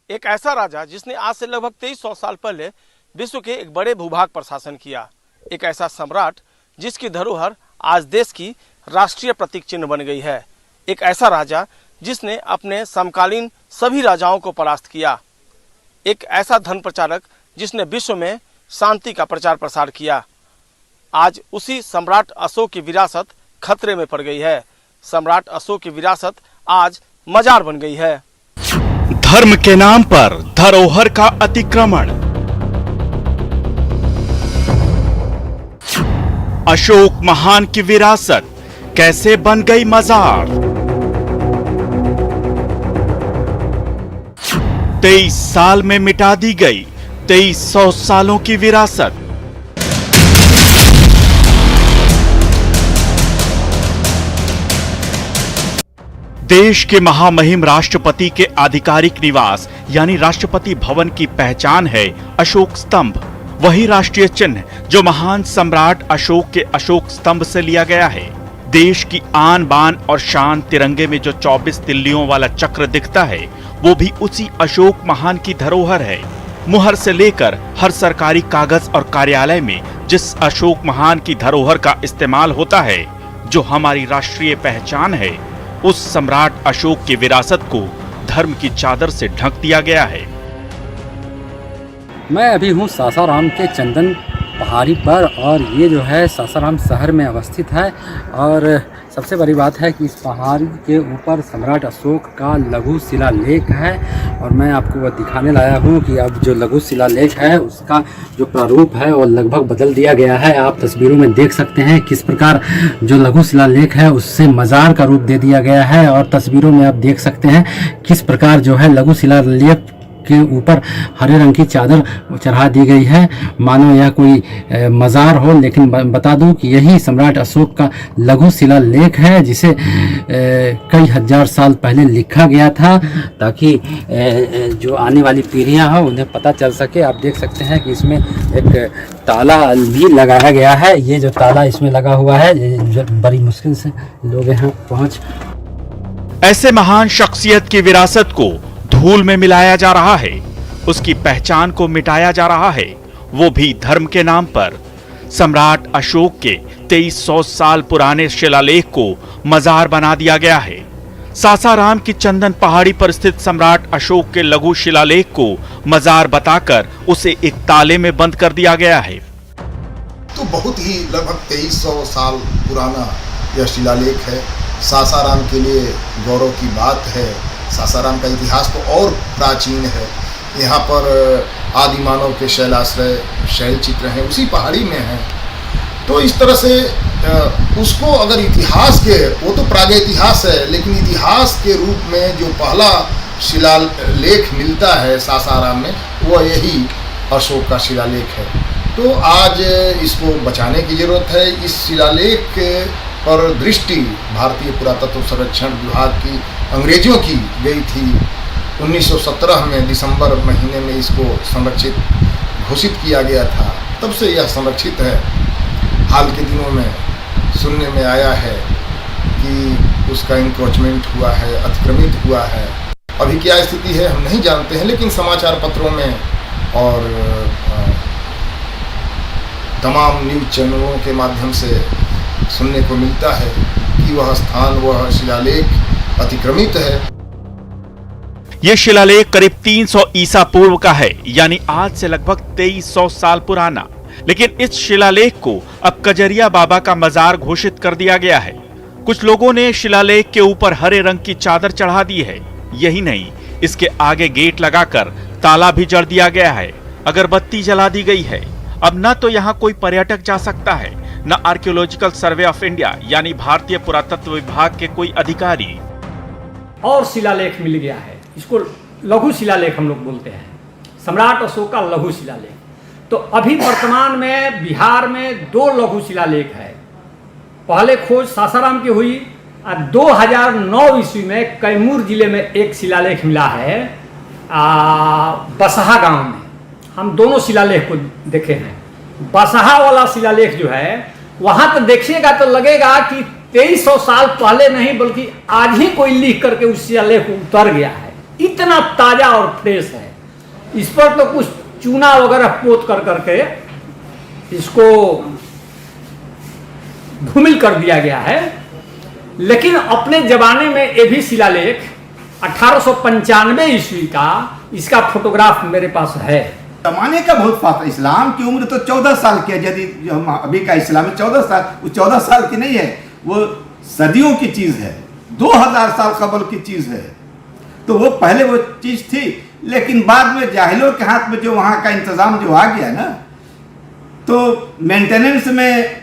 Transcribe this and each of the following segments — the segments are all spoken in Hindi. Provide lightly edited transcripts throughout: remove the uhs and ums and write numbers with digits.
एक ऐसा राजा जिसने आज से लगभग 2300 साल पहले विश्व के एक बड़े भूभाग पर शासन किया। एक ऐसा सम्राट जिसकी धरोहर आज देश की राष्ट्रीय प्रतीक चिन्ह बन गई है। एक ऐसा राजा जिसने अपने समकालीन सभी राजाओं को परास्त किया। एक ऐसा धर्म प्रचारक जिसने विश्व में शांति का प्रचार प्रसार किया। आज उसी सम्राट अशोक की विरासत खतरे में पड़ गई है। सम्राट अशोक की विरासत आज मजार बन गई है। धर्म के नाम पर धरोहर का अतिक्रमण। अशोक महान की विरासत कैसे बन गई मजार। 23 साल में मिटा दी गई 2300 सालों की विरासत। देश के महामहिम राष्ट्रपति के आधिकारिक निवास यानी राष्ट्रपति भवन की पहचान है अशोक स्तंभ, वही राष्ट्रीय चिन्ह जो महान सम्राट अशोक के अशोक स्तंभ से लिया गया है। देश की आन बान और शान तिरंगे में जो 24 तिल्लियों वाला चक्र दिखता है वो भी उसी अशोक महान की धरोहर है। मुहर से लेकर हर सरकारी कागज और कार्यालय में जिस अशोक महान की धरोहर का इस्तेमाल होता है, जो हमारी राष्ट्रीय पहचान है, उस सम्राट अशोक की विरासत को धर्म की चादर से ढक दिया गया है। मैं अभी हूँ सासाराम के चंदन पहाड़ी पर और ये जो है सासाराम शहर में अवस्थित है। और सबसे बड़ी बात है कि इस पहाड़ी के ऊपर सम्राट अशोक का लघु शिलालेख है और मैं आपको वह दिखाने लाया हूँ कि अब जो लघु शिलालेख है उसका जो प्रारूप है वो लगभग बदल दिया गया है। आप तस्वीरों में देख सकते हैं किस प्रकार जो लघु शिलालेख है उससे मजार का रूप दे दिया गया है और तस्वीरों में आप देख सकते हैं किस प्रकार जो है लघु शिलालेख के ऊपर हरे रंग की चादर चढ़ा दी गई है, मानो यह कोई मजार हो। लेकिन बता दूं कि यही सम्राट अशोक का लघु शिलालेख है जिसे कई हजार साल पहले लिखा गया था ताकि जो आने वाली पीढ़ियां हो उन्हें पता चल सके। आप देख सकते हैं कि इसमें एक ताला भी लगाया गया है। ये जो ताला इसमें लगा हुआ है ये बड़ी मुश्किल से लोग यहाँ पहुँच। ऐसे महान शख्सियत की विरासत को धूल में मिलाया जा रहा है, उसकी पहचान को मिटाया जा रहा है, वो भी धर्म के नाम पर। सम्राट अशोक के 2300 साल पुराने शिलालेख को मजार बना दिया गया है। सासाराम की चंदन पहाड़ी पर स्थित सम्राट अशोक के लघु शिलालेख को मजार बताकर उसे एक ताले में बंद कर दिया गया है। तो बहुत ही लगभग 2300 साल पुराना यह शिलालेख है। सासाराम के लिए गौरव की बात है। सासाराम का इतिहास तो और प्राचीन है। यहाँ पर आदि मानव के शैलाश्रय शैल चित्र हैं, उसी पहाड़ी में हैं। तो इस तरह से उसको अगर इतिहास के, वो तो प्रागैतिहास है, लेकिन इतिहास के रूप में जो पहला शिलालेख मिलता है सासाराम में वो यही अशोक का शिलालेख है। तो आज इसको बचाने की जरूरत है। इस शिलालेख पर दृष्टि भारतीय पुरातत्व संरक्षण विभाग की अंग्रेजों की गई थी। 1917 में दिसंबर महीने में इसको संरक्षित घोषित किया गया था, तब से यह संरक्षित है। हाल के दिनों में सुनने में आया है कि उसका इंक्रोचमेंट हुआ है, अतिक्रमित हुआ है। अभी क्या स्थिति है हम नहीं जानते हैं, लेकिन समाचार पत्रों में और तमाम न्यूज चैनलों के माध्यम से सुनने को मिलता है कि वह स्थान, वह शिलालेख अतिक्रमित है। यह शिलालेख करीब 300 ईसा पूर्व का है, यानी आज से लगभग 2300 साल पुराना। लेकिन इस शिलालेख को अब कजरिया बाबा का मजार घोषित कर दिया गया है। कुछ लोगों ने शिलालेख के ऊपर हरे रंग की चादर चढ़ा दी है। यही नहीं, इसके आगे गेट लगाकर ताला भी जड़ दिया गया है, अगरबत्ती जला दी गई है। अब न तो यहाँ कोई पर्यटक जा सकता है, न आर्कियोलॉजिकल सर्वे ऑफ इंडिया यानी भारतीय पुरातत्व विभाग के कोई अधिकारी। और शिलालेख मिल गया है, इसको लघु शिलालेख हम लोग बोलते हैं, सम्राट अशोक का लघु शिलालेख। तो अभी वर्तमान में बिहार में 2 लघु शिलालेख है। पहले खोज सासाराम की हुई और 2009 ईस्वी में कैमूर जिले में एक शिलालेख मिला है बसहा गांव में। हम दोनों शिलालेख को देखे हैं। बसहा वाला शिलालेख जो है वहां तो देखिएगा तो लगेगा कि 2300 साल पहले नहीं बल्कि आज ही कोई लिख करके उस शिलालेख को उतर गया है। इतना ताजा और फ्रेश है। इस पर तो कुछ चूना वगैरह पोत कर करके इसको धूमिल कर दिया गया है, लेकिन अपने जमाने में ये भी शिलालेख 1895 ईस्वी का इसका फोटोग्राफ मेरे पास है। जमाने का बहुत फासला, इस्लाम की उम्र तो 14 साल की है। यदि जो हम अभी का इस्लाम है 14 साल, वो 14 साल की नहीं है, वो सदियों की चीज़ है, 2000 साल कबल की चीज़ है। तो वो पहले वो चीज़ थी, लेकिन बाद में जाहिलों के हाथ में जो वहाँ का इंतज़ाम जो आ गया ना, तो मेंटेनेंस में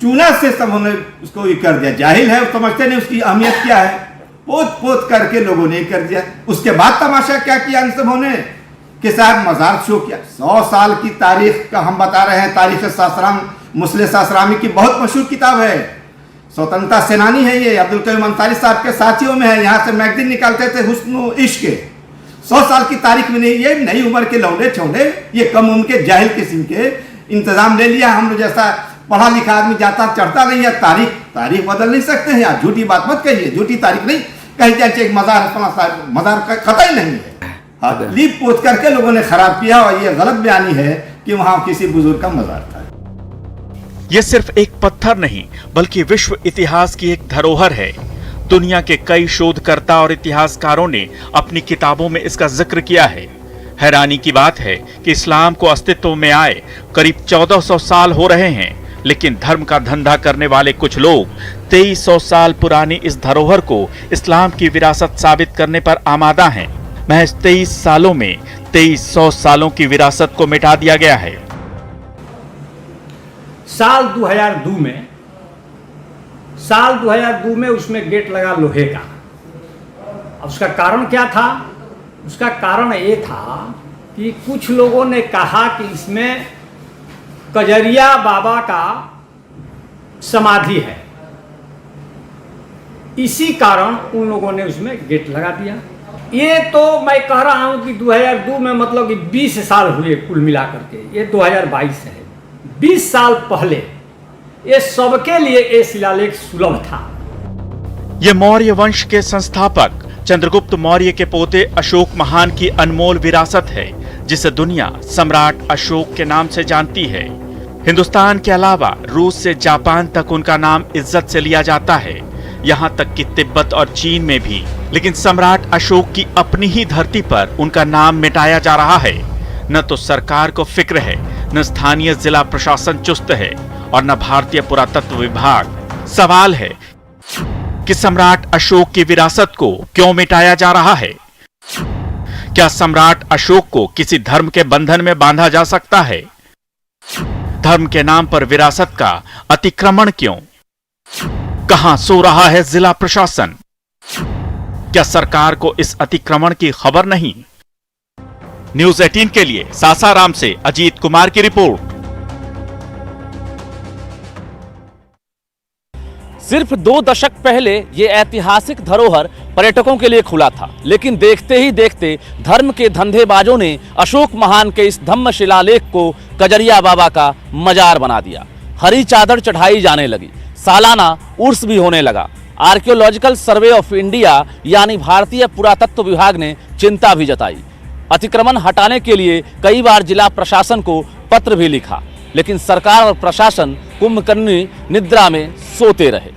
चूना से सब उन्होंने उसको ये कर दिया। जाहिल है, वो समझते नहीं उसकी अहमियत क्या है, पोत पोत करके लोगों ने कर दिया। उसके बाद तमाशा क्या किया इन सब ने कि साहब मज़ार शो किया। 100 साल की तारीख का हम बता रहे हैं। तारीख सासराम मुस्लिम सासरामी की बहुत मशहूर किताब है, स्वतंत्रता सेनानी है ये, अब्दुल कयूम अंसारी साहब के साथियों में है। यहाँ से मैगजीन निकालते थे हुस्न इश्क के। 100 साल की तारीख में नहीं, ये नई उम्र के लौंडे छौंडे, ये कम उम्र के जाहिल किस्म के इंतजाम ले लिया। हम लोग जैसा पढ़ा लिखा आदमी जाता चढ़ता नहीं है, तारीख बदल नहीं सकते हैं। आप झूठी बात मत कहिए, झूठी तारीख नहीं कही जाए। एक मज़ार का खतरा ही नहीं है। लीप पोत करके लोगों ने खराब किया, और ये गलत बयानी है कि वहां किसी बुजुर्ग का मज़ार था। यह सिर्फ एक पत्थर नहीं, बल्कि विश्व इतिहास की एक धरोहर है। दुनिया के कई शोधकर्ता और इतिहासकारों ने अपनी किताबों में इसका जिक्र किया है। हैरानी की बात है कि इस्लाम को अस्तित्व में आए करीब 1400 साल हो रहे हैं, लेकिन धर्म का धंधा करने वाले कुछ लोग 2300 साल पुरानी इस धरोहर को इस्लाम की विरासत साबित करने पर आमादा हैं। महज 23 सालों में 2300 सालों की विरासत को मिटा दिया गया है। साल 2002 में उसमें गेट लगा लोहे का। अब उसका कारण क्या था? उसका कारण ये था कि कुछ लोगों ने कहा कि इसमें कजरिया बाबा का समाधि है, इसी कारण उन लोगों ने उसमें गेट लगा दिया। ये तो मैं कह रहा हूं कि 2002 में मतलब कि 20 साल हुए कुल मिलाकर के, ये 2022 है। 20 साल पहले ये सबके लिए ये शिलालेख सुलभ था। ये मौर्य वंश के संस्थापक चंद्रगुप्त मौर्य के पोते अशोक महान की अनमोल विरासत है, जिसे दुनिया सम्राट अशोक के नाम से जानती है। हिंदुस्तान के अलावा रूस से जापान तक उनका नाम इज्जत से लिया जाता है, यहाँ तक कि तिब्बत और चीन में भी। लेकिन सम्राट अशोक की अपनी ही धरती पर उनका नाम मिटाया जा रहा है। न तो सरकार को फिक्र है, न स्थानीय जिला प्रशासन चुस्त है, और न भारतीय पुरातत्व विभाग। सवाल है कि सम्राट अशोक की विरासत को क्यों मिटाया जा रहा है? क्या सम्राट अशोक को किसी धर्म के बंधन में बांधा जा सकता है? धर्म के नाम पर विरासत का अतिक्रमण क्यों? कहां सो रहा है जिला प्रशासन? क्या सरकार को इस अतिक्रमण की खबर नहीं? न्यूज़ 18 के लिए सासाराम से अजीत कुमार की रिपोर्ट। सिर्फ 2 दशक पहले ये ऐतिहासिक धरोहर पर्यटकों के लिए खुला था, लेकिन देखते ही देखते धर्म के धंधेबाजों ने अशोक महान के इस धम्म शिलालेख को कजरिया बाबा का मजार बना दिया। हरी चादर चढ़ाई जाने लगी, सालाना उर्स भी होने लगा। आर्कियोलॉजिकल सर्वे ऑफ इंडिया यानी भारतीय पुरातत्व विभाग ने चिंता भी जताई। अतिक्रमण हटाने के लिए कई बार जिला प्रशासन को पत्र भी लिखा, लेकिन सरकार और प्रशासन कुंभकर्णी निद्रा में सोते रहे।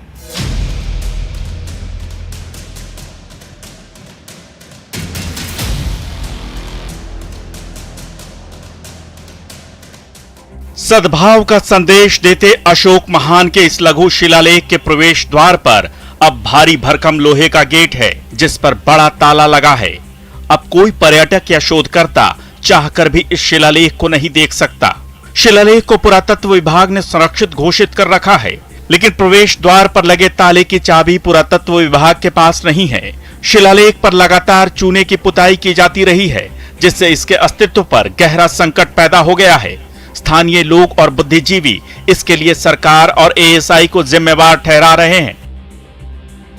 सद्भाव का संदेश देते अशोक महान के इस लघु शिलालेख के प्रवेश द्वार पर अब भारी भरकम लोहे का गेट है, जिस पर बड़ा ताला लगा है। अब कोई पर्यटक या शोधकर्ता चाहकर भी इस शिलालेख को नहीं देख सकता। शिलालेख को पुरातत्व विभाग ने संरक्षित घोषित कर रखा है, लेकिन प्रवेश द्वार पर लगे ताले की चाबी पुरातत्व विभाग के पास नहीं है। शिलालेख पर लगातार चूने की पुताई की जाती रही है, जिससे इसके अस्तित्व पर गहरा संकट पैदा हो गया है। स्थानीय लोग और बुद्धिजीवी इसके लिए सरकार और एएसआई को जिम्मेवार ठहरा रहे हैं।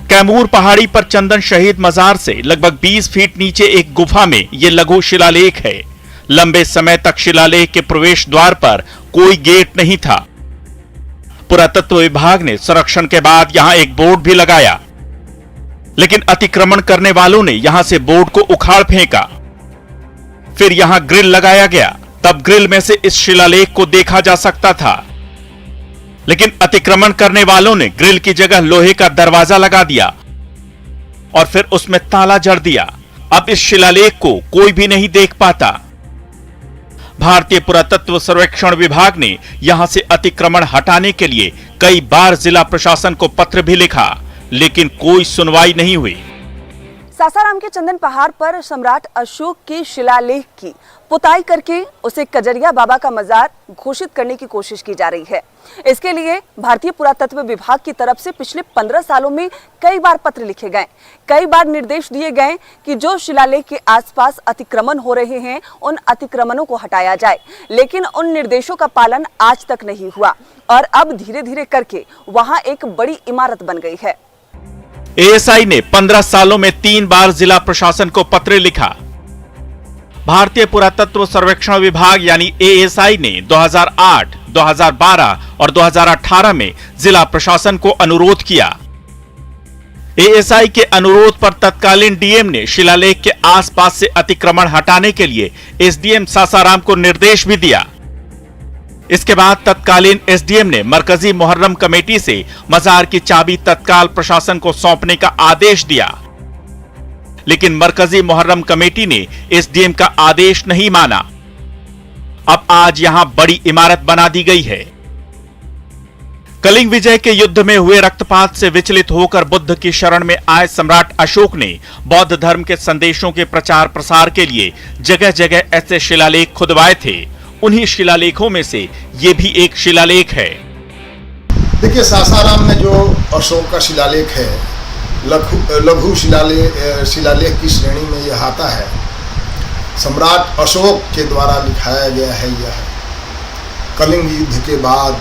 कैमूर पहाड़ी पर चंदन शहीद मजार से लगभग 20 फीट नीचे एक गुफा में यह लघु शिलालेख है। लंबे समय तक शिलालेख के प्रवेश द्वार पर कोई गेट नहीं था। पुरातत्व विभाग ने संरक्षण के बाद यहां एक बोर्ड भी लगाया। लेकिन अतिक्रमण करने वालों ने यहां से बोर्ड को उखाड़ फेंका। फिर यहां ग्रिल लगाया गया, तब ग्रिल में से इस शिलालेख को देखा जा सकता था। लेकिन अतिक्रमण करने वालों ने ग्रिल की जगह लोहे का दरवाजा लगा दिया और फिर उसमें ताला जड़ दिया। अब इस शिलालेख को कोई भी नहीं देख पाता। भारतीय पुरातत्व सर्वेक्षण विभाग ने यहां से अतिक्रमण हटाने के लिए कई बार जिला प्रशासन को पत्र भी लिखा, लेकिन कोई सुनवाई नहीं हुई। सासाराम के चंदन पहाड़ पर सम्राट अशोक के शिलालेख की पुताई करके उसे कजरिया बाबा का मजार घोषित करने की कोशिश की जा रही है। इसके लिए भारतीय पुरातत्व विभाग की तरफ से पिछले 15 सालों में कई बार पत्र लिखे गए, कई बार निर्देश दिए गए कि जो शिलालेख के आसपास अतिक्रमण हो रहे हैं उन अतिक्रमणों को हटाया जाए, लेकिन उन निर्देशों का पालन आज तक नहीं हुआ और अब धीरे धीरे करके वहां एक बड़ी इमारत बन गई है। एएसआई ने 15 सालों में 3 बार जिला प्रशासन को पत्र लिखा। भारतीय पुरातत्व सर्वेक्षण विभाग यानी एएसआई ने 2008, 2012 और 2018 में जिला प्रशासन को अनुरोध किया। एएसआई के अनुरोध पर तत्कालीन डीएम ने शिलालेख के आसपास से अतिक्रमण हटाने के लिए एसडीएम सासाराम को निर्देश भी दिया। इसके बाद तत्कालीन एसडीएम ने मरकजी मुहर्रम कमेटी से मजार की चाबी तत्काल प्रशासन को सौंपने का आदेश दिया, लेकिन मरकजी मुहर्रम कमेटी ने एसडीएम का आदेश नहीं माना। अब आज यहां बड़ी इमारत बना दी गई है। कलिंग विजय के युद्ध में हुए रक्तपात से विचलित होकर बुद्ध की शरण में आए सम्राट अशोक ने बौद्ध धर्म के संदेशों के प्रचार प्रसार के लिए जगह जगह ऐसे शिलालेख खुदवाए थे। उन्हीं शिलालेखों में से ये भी एक शिलालेख है। देखिए, सासाराम में जो अशोक का शिलालेख है, लघु शिलालेख की श्रेणी में यह आता है। सम्राट अशोक के द्वारा लिखाया गया है। यह कलिंग युद्ध के बाद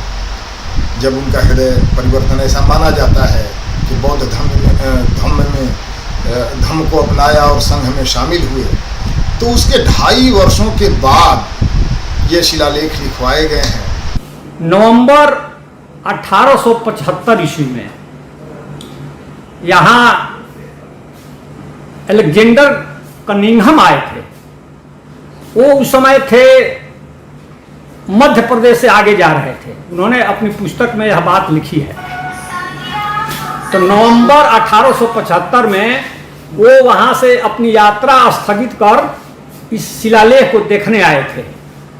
जब उनका हृदय परिवर्तन, ऐसा माना जाता है कि बौद्ध धर्म को अपनाया और संघ में शामिल हुए, तो उसके 2.5 वर्षों के बाद ये शिलालेख लिखवाए गए हैं। नवंबर 1875 ईस्वी में यहाँ अलेक्जेंडर कनिंघम आए थे। वो उस समय थे मध्य प्रदेश से आगे जा रहे थे। उन्होंने अपनी पुस्तक में यह बात लिखी है। तो नवंबर 1875 में वो वहाँ से अपनी यात्रा स्थगित कर इस शिलालेख को देखने आए थे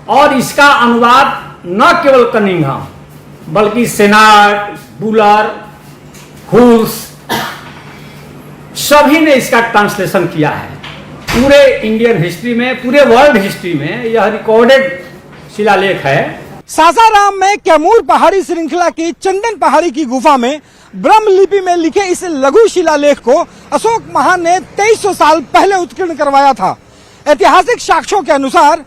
और इसका अनुवाद न केवल कनिंघम बल्कि सेनाट, बुलर, हुल्स सभी ने इसका ट्रांसलेशन किया है। पूरे इंडियन हिस्ट्री में, पूरे वर्ल्ड हिस्ट्री में यह रिकॉर्डेड शिलालेख है। सासाराम में कैमूर पहाड़ी श्रृंखला की चंदन पहाड़ी की गुफा में ब्रह्म लिपि में लिखे इस लघु शिलालेख को अशोक महान ने 2300 साल पहले उत्कीर्ण करवाया था। ऐतिहासिक साक्ष्यों के अनुसार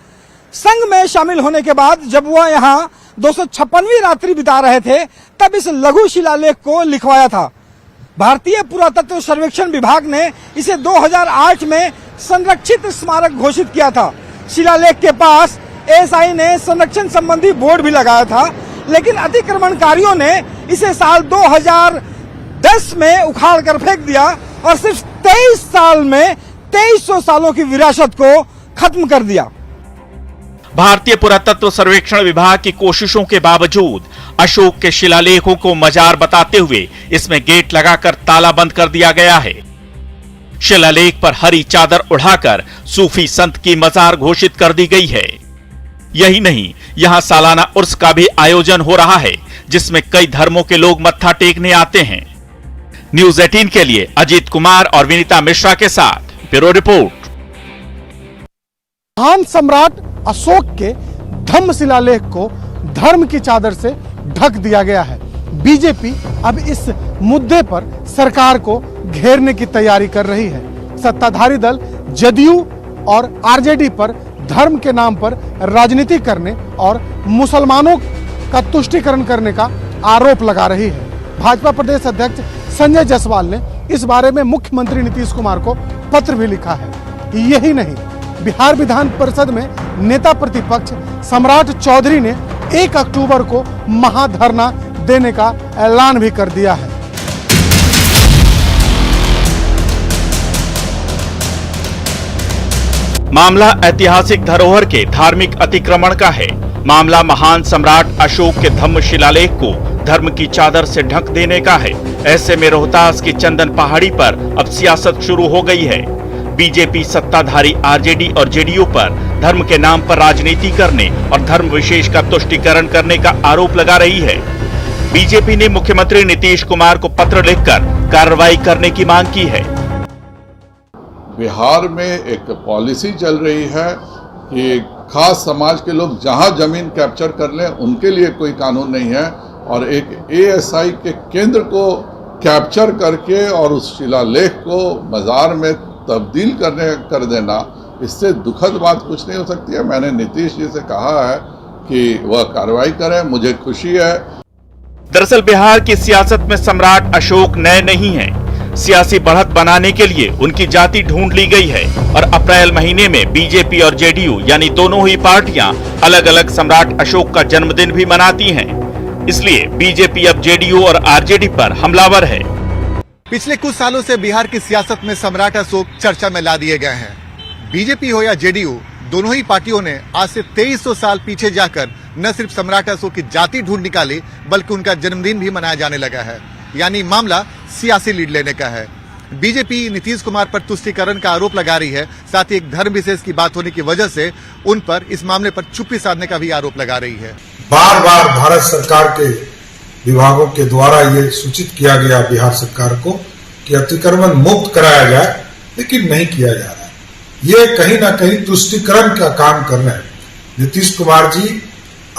संघ में शामिल होने के बाद जब वह यहाँ 256वीं रात्रि बिता रहे थे, तब इस लघु शिलालेख को लिखवाया था। भारतीय पुरातत्व सर्वेक्षण विभाग ने इसे 2008 में संरक्षित स्मारक घोषित किया था। शिलालेख के पास एएसआई ने संरक्षण संबंधी बोर्ड भी लगाया था, लेकिन अतिक्रमणकारियों ने इसे साल 2010 में उखाड़ कर फेंक दिया और सिर्फ 23 साल में 2300 सालों की विरासत को खत्म कर दिया। भारतीय पुरातत्व सर्वेक्षण विभाग की कोशिशों के बावजूद अशोक के शिलालेखों को मजार बताते हुए इसमें गेट लगाकर ताला बंद कर दिया गया है। शिलालेख पर हरी चादर उड़ाकर सूफी संत की मजार घोषित कर दी गई है। यही नहीं, यहां सालाना उर्स का भी आयोजन हो रहा है, जिसमें कई धर्मों के लोग मत्था टेकने आते हैं। न्यूज 18 के लिए अजीत कुमार और विनीता मिश्रा के साथ ब्यूरो रिपोर्ट। महान सम्राट अशोक के धम्म शिलालेख को धर्म की चादर से ढक दिया गया है। बीजेपी अब इस मुद्दे पर सरकार को घेरने की तैयारी कर रही है। सत्ताधारी दल जदयू और आरजेडी पर धर्म के नाम पर राजनीति करने और मुसलमानों का तुष्टीकरण करने का आरोप लगा रही है। भाजपा प्रदेश अध्यक्ष संजय जायसवाल ने इस बारे में मुख्यमंत्री नीतीश कुमार को पत्र भी लिखा है। यही नहीं, बिहार विधान परिषद में नेता प्रतिपक्ष सम्राट चौधरी ने 1 अक्टूबर को महाधरना देने का ऐलान भी कर दिया है। मामला ऐतिहासिक धरोहर के धार्मिक अतिक्रमण का है। मामला महान सम्राट अशोक के धम्म शिलालेख को धर्म की चादर से ढक देने का है। ऐसे में रोहतास की चंदन पहाड़ी पर अब सियासत शुरू हो गई है। बीजेपी सत्ताधारी आरजेडी और जेडीयू पर धर्म के नाम पर राजनीति करने और धर्म विशेष का तुष्टीकरण करने का आरोप लगा रही है। बीजेपी ने मुख्यमंत्री नीतीश कुमार को पत्र लिखकर कार्रवाई करने की मांग की है। बिहार में एक पॉलिसी चल रही है कि खास समाज के लोग जहां जमीन कैप्चर कर लें उनके लिए कोई कानून नहीं है, और एक एएसआई के केंद्र को कैप्चर करके और उस शिलालेख को मजार में तब्दील कर देना, इससे दुखद बात कुछ नहीं हो सकती है। मैंने नीतीश जी से कहा है कि वह कार्रवाई करें, मुझे खुशी है। दरअसल बिहार की सियासत में सम्राट अशोक नए नहीं हैं। सियासी बढ़त बनाने के लिए उनकी जाति ढूंढ ली गई है और अप्रैल महीने में बीजेपी और जेडीयू यानी दोनों ही पार्टियां अलग अलग सम्राट अशोक का जन्मदिन भी मनाती हैं। इसलिए बीजेपी अब जेडीयू और आरजेडी पर हमलावर है। पिछले कुछ सालों से बिहार की सियासत में सम्राट अशोक चर्चा में ला दिए गए हैं। बीजेपी हो या जेडीयू, दोनों ही पार्टियों ने आज से 2300 साल पीछे जाकर न सिर्फ सम्राट अशोक की जाति ढूंढ निकाली, बल्कि उनका जन्मदिन भी मनाया जाने लगा है। यानी मामला सियासी लीड लेने का है। बीजेपी नीतीश कुमार पर तुष्टीकरण का आरोप लगा रही है। साथ ही एक धर्म विशेष की बात होने की वजह से उन पर इस मामले पर चुप्पी साधने का भी आरोप लगा रही है। बार बार भारत सरकार के विभागों के द्वारा ये सूचित किया गया बिहार सरकार को कि अतिक्रमण मुक्त कराया जाए, लेकिन नहीं किया जा रहा है। ये कहीं ना कहीं तुष्टीकरण का काम कर रहे हैं। नीतीश कुमार जी,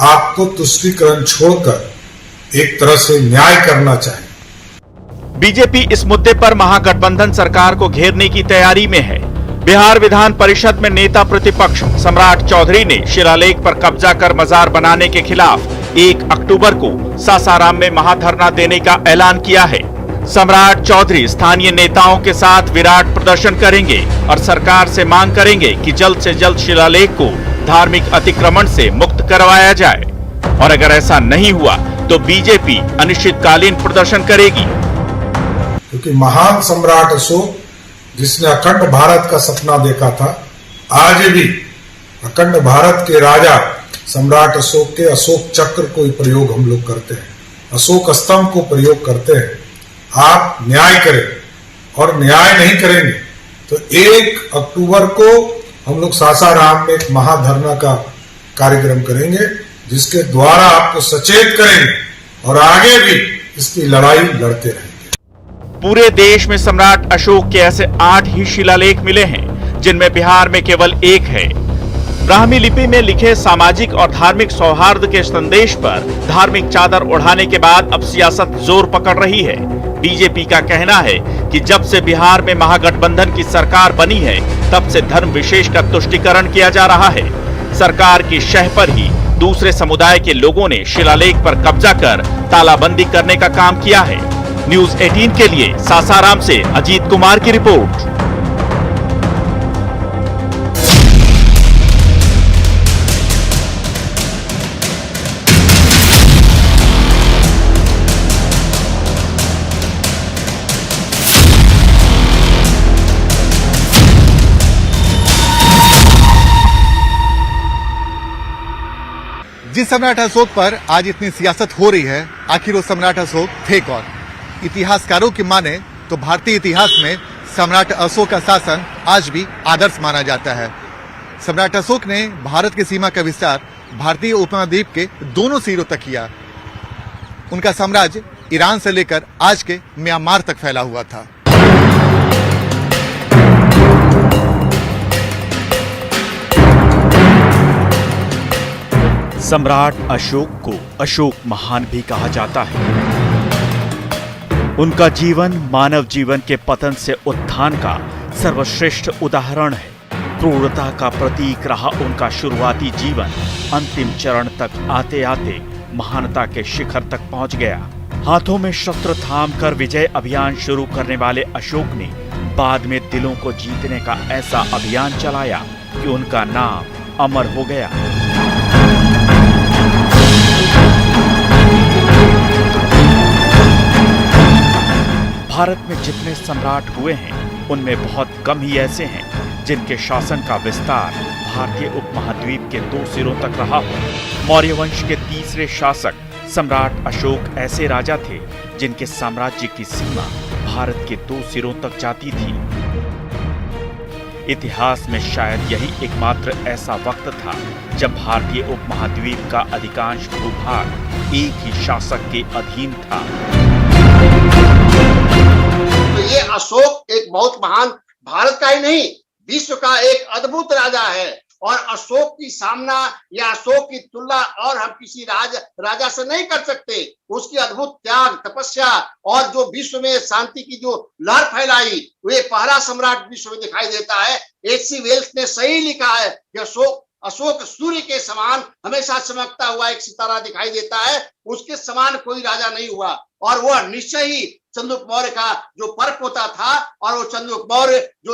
आपको तुष्टीकरण छोड़कर एक तरह से न्याय करना चाहिए। बीजेपी इस मुद्दे पर महागठबंधन सरकार को घेरने की तैयारी में है। बिहार विधान परिषद में नेता प्रतिपक्ष सम्राट चौधरी ने शिलालेख पर कब्जा कर मजार बनाने के खिलाफ 1 अक्टूबर को सासाराम में महाधरना देने का ऐलान किया है। सम्राट चौधरी स्थानीय नेताओं के साथ विराट प्रदर्शन करेंगे और सरकार से मांग करेंगे कि जल्द से जल्द शिलालेख को धार्मिक अतिक्रमण से मुक्त करवाया जाए, और अगर ऐसा नहीं हुआ तो बीजेपी अनिश्चितकालीन प्रदर्शन करेगी। क्योंकि महान सम्राट अशोक, जिसने अखंड भारत का सपना देखा था, आज भी अखंड भारत के राजा सम्राट अशोक के अशोक चक्र को ही प्रयोग हम लोग करते हैं, अशोक स्तंभ को प्रयोग करते हैं। आप न्याय करें, और न्याय नहीं करेंगे तो 1 अक्टूबर को हम लोग सासाराम में एक महाधरना का कार्यक्रम करेंगे, जिसके द्वारा आपको सचेत करेंगे और आगे भी इसकी लड़ाई लड़ते रहेंगे। पूरे देश में सम्राट अशोक के ऐसे 8 ही शिलालेख मिले हैं, जिनमें बिहार में केवल 1 है। ब्राह्मी लिपि में लिखे सामाजिक और धार्मिक सौहार्द के संदेश पर धार्मिक चादर ओढ़ाने के बाद अब सियासत जोर पकड़ रही है। बीजेपी का कहना है कि जब से बिहार में महागठबंधन की सरकार बनी है, तब से धर्म विशेष का तुष्टीकरण किया जा रहा है। सरकार की शह पर ही दूसरे समुदाय के लोगों ने शिलालेख पर कब्जा कर तालाबंदी करने का काम किया है। न्यूज 18 के लिए सासाराम से अजीत कुमार की रिपोर्ट। जिस सम्राट अशोक पर आज इतनी सियासत हो रही है, आखिर वो सम्राट अशोक थे कौन? इतिहासकारों की माने तो भारतीय इतिहास में सम्राट अशोक का शासन आज भी आदर्श माना जाता है। सम्राट अशोक ने भारत की सीमा का विस्तार भारतीय उपमहाद्वीप के दोनों सिरों तक किया। उनका साम्राज्य ईरान से लेकर आज के म्यांमार तक फैला हुआ था। सम्राट अशोक को अशोक महान भी कहा जाता है। उनका जीवन मानव जीवन के पतन से उत्थान का सर्वश्रेष्ठ उदाहरण है। क्रूरता का प्रतीक रहा उनका शुरुआती जीवन अंतिम चरण तक आते आते महानता के शिखर तक पहुंच गया। हाथों में शस्त्र थाम कर विजय अभियान शुरू करने वाले अशोक ने बाद में दिलों को जीतने का ऐसा अभियान चलाया कि उनका नाम अमर हो गया। भारत में जितने सम्राट हुए हैं, उनमें बहुत कम ही ऐसे हैं जिनके शासन का विस्तार भारतीय उपमहाद्वीप के 2 सिरों तक रहा हो। मौर्य वंश के तीसरे शासक सम्राट अशोक ऐसे राजा थे जिनके साम्राज्य की सीमा भारत के 2 सिरों तक जाती थी। इतिहास में शायद यही एकमात्र ऐसा वक्त था जब भारतीय उपमहाद्वीप का अधिकांश भूभाग एक ही शासक के अधीन था। तो ये अशोक एक बहुत महान, भारत का ही नहीं विश्व का एक अद्भुत राजा है और अशोक की सामना या अशोक की तुलना और हम किसी राजा से नहीं कर सकते। उसकी अद्भुत त्याग, तपस्या और जो विश्व में शांति की जो लहर फैलाई, वे पहला सम्राट विश्व में दिखाई देता है। एच.सी. वेल्स ने सही लिखा है कि अशोक सूर्य के समान हमेशा चमकता हुआ एक सितारा दिखाई देता है, उसके समान कोई राजा नहीं हुआ और वह निश्चय ही चंद्रगुप्त मौर्य का जो पर्पता था और वो चंद्रगुप्त मौर्य जो